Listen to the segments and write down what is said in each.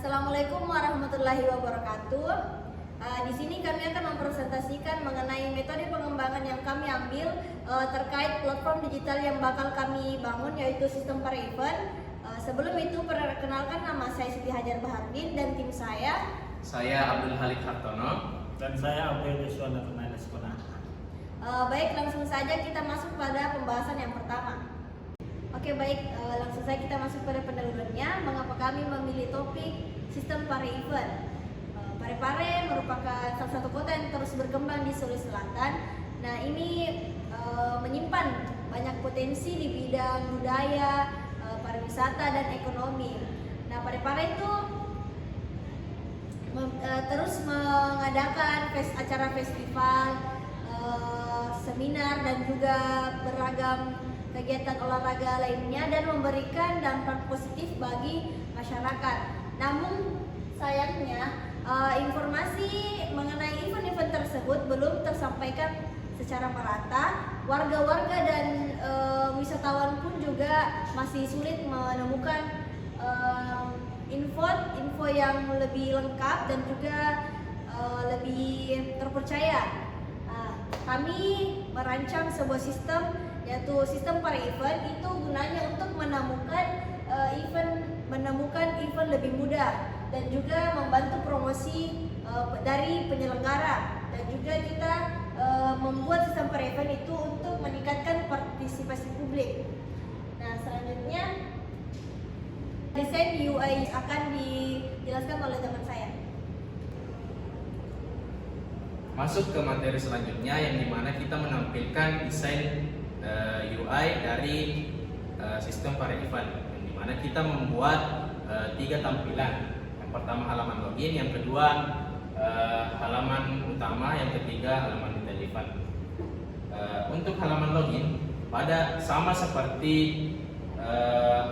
Assalamualaikum warahmatullahi wabarakatuh. Di sini kami akan mempresentasikan mengenai metode pengembangan yang kami ambil terkait platform digital yang bakal kami bangun, yaitu sistem para event. Sebelum itu, perkenalkan, nama saya Siti Hajar Bahardin dan tim saya. Saya Abdul Halik Hartono. Dan saya Abdul Yuswana Tunailaskona. Baik, langsung saja kita masuk pada pembahasan yang pertama. Oke, baik, langsung saja kita masuk pada pendahuluannya. Mengapa kami memilih topik sistem Pare event? Parepare merupakan salah satu kota yang terus berkembang di Sulawesi Selatan. Nah, ini menyimpan banyak potensi di bidang budaya, pariwisata dan ekonomi. Nah, Parepare itu terus mengadakan acara festival, seminar dan juga beragam kegiatan olahraga lainnya dan memberikan dampak positif bagi masyarakat. Namun sayangnya informasi mengenai event-event tersebut belum tersampaikan secara merata. Warga-warga dan wisatawan pun juga masih sulit menemukan info yang lebih lengkap dan juga lebih terpercaya. Kami merancang sebuah sistem, yaitu sistem para event. Itu gunanya untuk menemukan event lebih mudah dan juga membantu promosi dari penyelenggara, dan juga kita membuat sistem para event itu untuk meningkatkan partisipasi publik. Nah, selanjutnya desain UI akan dijelaskan oleh teman saya. Masuk ke materi selanjutnya, yang dimana kita menampilkan desain UI dari sistem Pare event, yang dimana kita membuat 3 tampilan. Yang pertama halaman login, yang kedua halaman utama, yang ketiga halaman detail event. Untuk halaman login sama seperti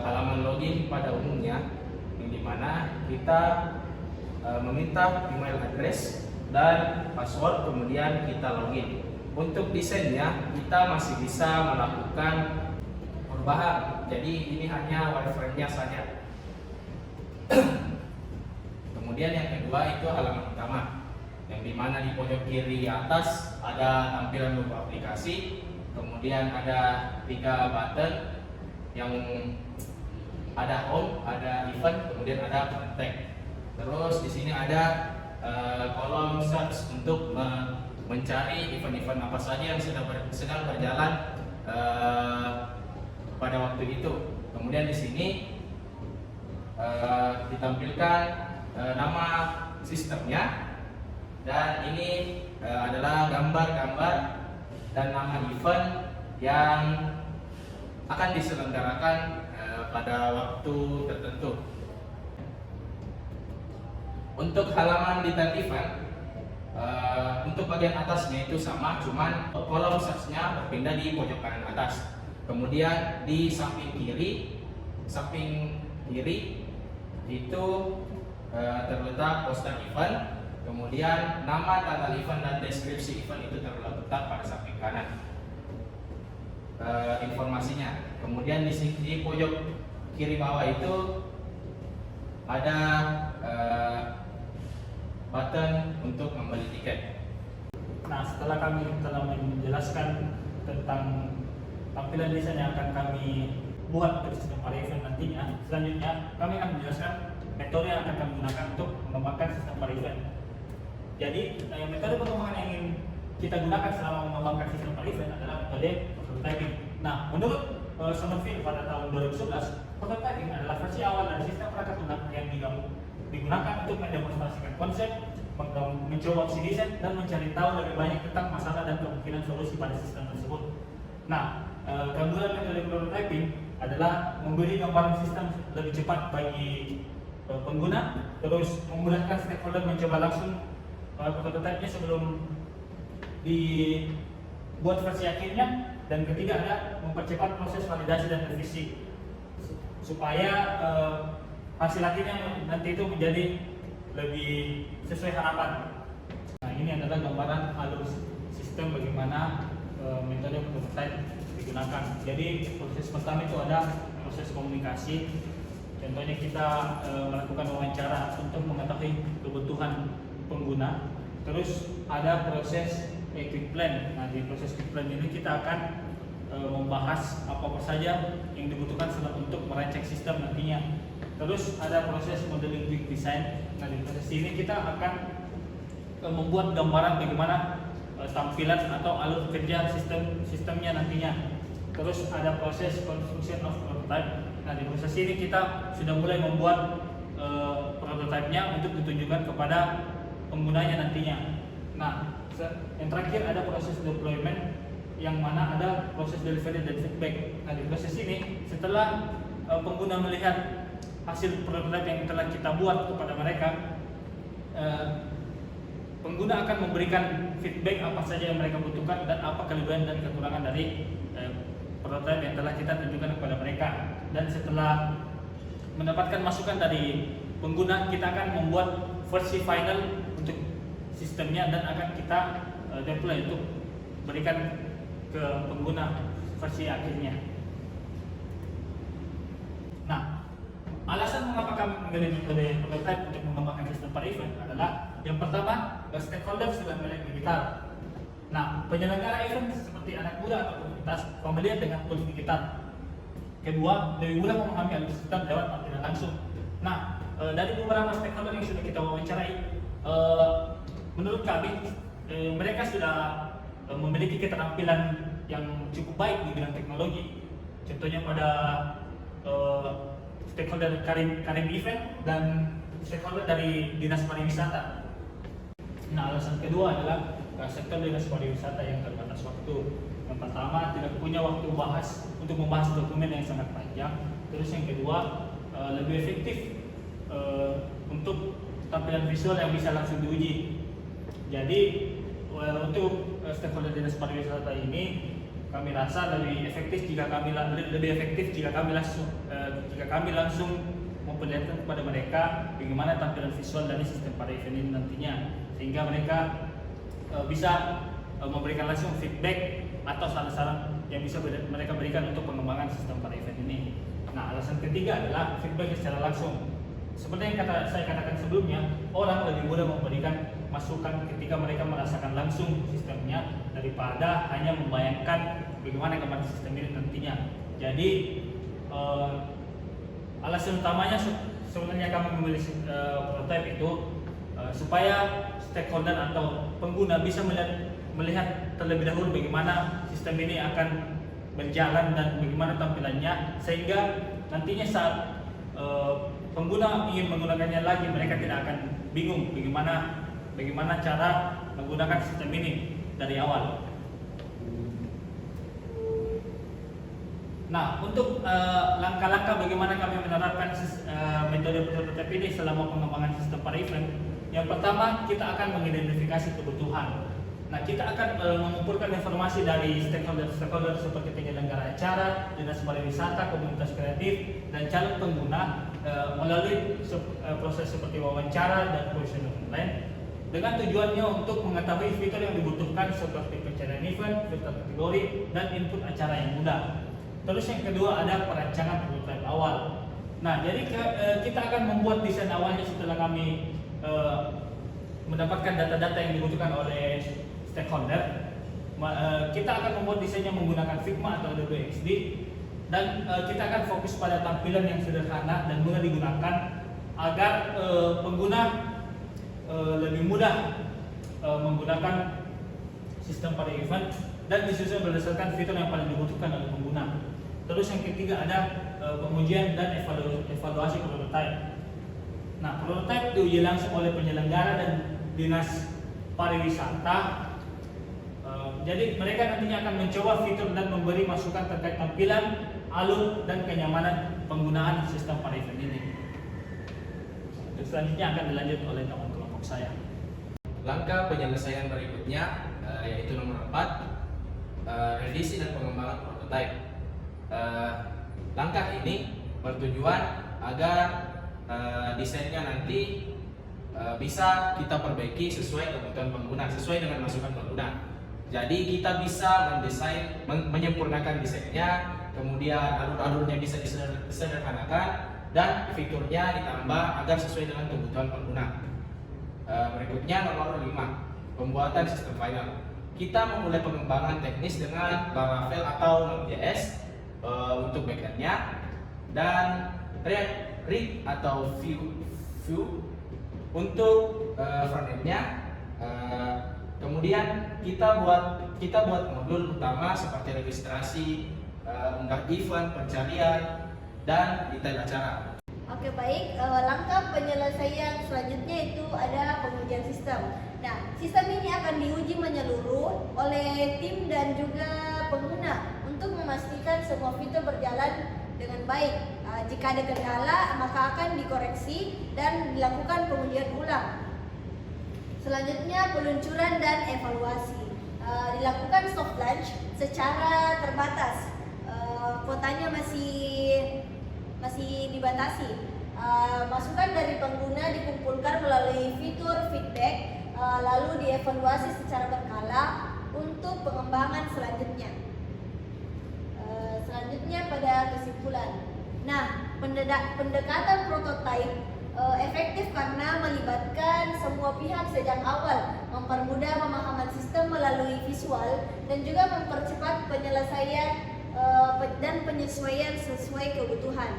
halaman login pada umumnya, yang dimana kita meminta email address dan password, kemudian kita login. Untuk desainnya kita masih bisa melakukan perubahan, jadi ini hanya wireframe-nya saja. Kemudian yang kedua itu halaman utama, yang dimana di pojok kiri atas ada tampilan logo aplikasi, kemudian ada 3 button yang ada home, ada event, kemudian ada contact. Terus di sini ada kolom search untuk mencari event-event apa saja yang sedang berjalan pada waktu itu. Kemudian di sini ditampilkan nama sistemnya, dan ini adalah gambar-gambar dan nama event yang akan diselenggarakan pada waktu tertentu. Untuk halaman detail event, untuk bagian atasnya itu sama, cuman kolom search-nya berpindah di pojok kanan atas. Kemudian di samping kiri itu terletak poster event, kemudian nama, tanggal event dan deskripsi event itu terletak pada samping kanan informasinya. Kemudian di pojok kiri bawah itu ada button untuk membeli tiket. Nah, setelah kami telah menjelaskan tentang tampilan desain yang akan kami buat dari sistem Pare event nantinya, selanjutnya kami akan menjelaskan metode yang akan kami gunakan untuk mengembangkan sistem Pare event. Jadi, metode pengembangan yang ingin kita gunakan selama mengembangkan sistem Pare event adalah metode prototyping. Nah, menurut Summerfield pada tahun 2011, prototyping adalah versi awal dari sistem perangkat lunak yang digunakan untuk mendemonstrasikan konsep, mencoba opsi desain, dan mencari tahu lebih banyak tentang masalah dan kemungkinan solusi pada sistem tersebut. Nah, keunggulan metode prototyping adalah memberi gambaran sistem lebih cepat bagi pengguna, terus memudahkan stakeholder mencoba langsung prototipe-nya sebelum dibuat versi akhirnya, dan ketiga ada mempercepat proses validasi dan revisi supaya hasil akhirnya nanti itu menjadi lebih sesuai harapan. Nah, ini adalah gambaran halus sistem bagaimana metode prototype digunakan. Jadi proses pertama itu ada proses komunikasi, Contohnya kita melakukan wawancara untuk mengetahui kebutuhan pengguna. Terus ada proses quick plan. Nah, di proses quick plan ini kita akan membahas apa saja yang dibutuhkan untuk merancang sistem nantinya. Terus ada proses modeling quick design. Nah, di proses ini kita akan membuat gambaran bagaimana tampilan atau alur kerja sistemnya nantinya. Terus ada proses construction of prototype. Nah, di proses ini kita sudah mulai membuat prototipe-nya untuk ditunjukkan kepada penggunanya nantinya. Nah, yang terakhir ada proses deployment, yang mana ada proses delivery dan feedback. Nah, di proses ini setelah pengguna melihat hasil prototipe yang telah kita buat kepada mereka, pengguna akan memberikan feedback apa saja yang mereka butuhkan dan apa kelebihan dan kekurangan dari prototipe yang telah kita tunjukkan kepada mereka. Dan setelah mendapatkan masukan dari pengguna, kita akan membuat versi final untuk sistemnya dan akan kita deploy untuk berikan ke pengguna versi akhirnya. Nah, alasan mengapa kami memilih metode prototype untuk mengembangkan sistem para event adalah yang pertama, stakeholder sudah mulai digital. Nah, penyelenggara event seperti anak muda atau komunitas familiar dengan tools digital. Kedua, lebih mudah memahami alur sistem lewat tampilan langsung. Nah, dari beberapa stakeholder yang sudah kita wawancarai, menurut kami mereka sudah memiliki keterampilan yang cukup baik di bidang teknologi. Contohnya pada stakeholder Karim Event dan stakeholder dari Dinas Pariwisata. Nah, alasan kedua adalah sektor dinas pariwisata yang terbatas waktu. Yang pertama, tidak punya waktu untuk membahas dokumen yang sangat panjang. Terus yang kedua, lebih efektif untuk tampilan visual yang bisa langsung diuji. Jadi untuk stakeholder dinas pariwisata ini, kami rasa lebih efektif jika kami langsung memperlihatkan kepada mereka bagaimana tampilan visual dari sistem para event ini nantinya, sehingga mereka bisa memberikan langsung feedback atau saran-saran yang bisa mereka berikan untuk pengembangan sistem para event ini. Nah, alasan ketiga adalah feedback secara langsung. Seperti yang saya katakan sebelumnya, orang lebih mudah memberikan masukan ketika mereka merasakan langsung sistemnya daripada hanya membayangkan bagaimana gambar sistem ini nantinya. Jadi alasan utamanya sebenarnya kami memilih prototype itu supaya stakeholder atau pengguna bisa melihat terlebih dahulu bagaimana sistem ini akan berjalan dan bagaimana tampilannya, sehingga nantinya saat pengguna ingin menggunakannya lagi, mereka tidak akan bingung bagaimana cara menggunakan sistem ini dari awal. Nah, untuk langkah-langkah bagaimana kami menerapkan metode prototype ini selama pengembangan sistem para event, yang pertama kita akan mengidentifikasi kebutuhan. Nah, kita akan mengumpulkan informasi dari stakeholder seperti penyelenggara acara, dinas pariwisata, komunitas kreatif, dan calon pengguna melalui proses seperti wawancara dan questionnaire online, dengan tujuannya untuk mengetahui fitur yang dibutuhkan seperti pencarian event, filter kategori, dan input acara yang mudah. Terus yang kedua ada perancangan prototype awal. Nah, jadi kita akan membuat desain awalnya setelah kami mendapatkan data-data yang dibutuhkan oleh stakeholder. Kita akan membuat desainnya menggunakan Figma atau Adobe XD, dan kita akan fokus pada tampilan yang sederhana dan mudah digunakan agar pengguna lebih mudah menggunakan sistem para event dan disusun berdasarkan fitur yang paling dibutuhkan oleh pengguna. Terus yang ketiga ada pengujian dan evaluasi prototype. Nah, prototype diuji langsung oleh penyelenggara dan dinas pariwisata. Jadi mereka nantinya akan mencoba fitur dan memberi masukan terkait tampilan, alur, dan kenyamanan penggunaan sistem para event ini. Selanjutnya akan dilanjut oleh teman kelompok saya. Langkah penyelesaian berikutnya yaitu nomor 4, revisi dan pengembangan prototype. Langkah ini bertujuan agar desainnya nanti bisa kita perbaiki sesuai kebutuhan pengguna, sesuai dengan masukan pengguna. Jadi kita bisa mendesain, menyempurnakan desainnya, kemudian alur-alurnya bisa disederhanakan, dan fiturnya ditambah agar sesuai dengan kebutuhan pengguna. Berikutnya nomor 5, pembuatan sistem final. Kita memulai pengembangan teknis dengan Laravel atau Node.js untuk backendnya, dan React atau Vue untuk frontendnya. Kemudian kita buat modul utama seperti registrasi, unggah event, pencarian, dan detail acara. Oke baik, langkah penyelesaian selanjutnya itu ada pengujian sistem. Nah, sistem ini akan diuji menyeluruh oleh tim dan juga pengguna untuk memastikan semua fitur berjalan dengan baik. Jika ada kendala, maka akan dikoreksi dan dilakukan pengujian ulang. Selanjutnya peluncuran dan evaluasi. Dilakukan soft launch secara terbatas. Kuotanya masih dibatasi. Masukan dari pengguna dikumpulkan melalui fitur feedback, lalu dievaluasi secara berkala untuk pengembangan selanjutnya. Selanjutnya pada kesimpulan. Nah, pendekatan prototipe efektif karena melibatkan semua pihak sejak awal, mempermudah pemahaman sistem melalui visual, dan juga mempercepat penyelesaian dan penyesuaian sesuai kebutuhan.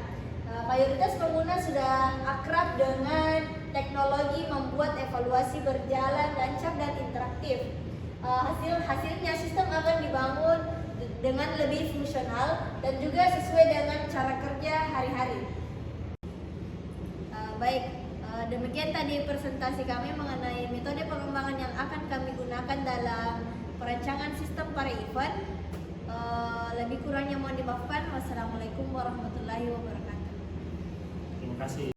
Mayoritas pengguna sudah akrab dengan teknologi, membuat evaluasi berjalan lancar dan interaktif. Hasilnya sistem akan dibangun dengan lebih fungsional dan juga sesuai dengan cara kerja hari-hari. Demikian tadi presentasi kami mengenai metode pengembangan yang akan kami gunakan dalam perancangan sistem Pare Event. Lebih kurangnya mohon dimaafkan. Wassalamualaikum warahmatullahi wabarakatuh. Terima kasih.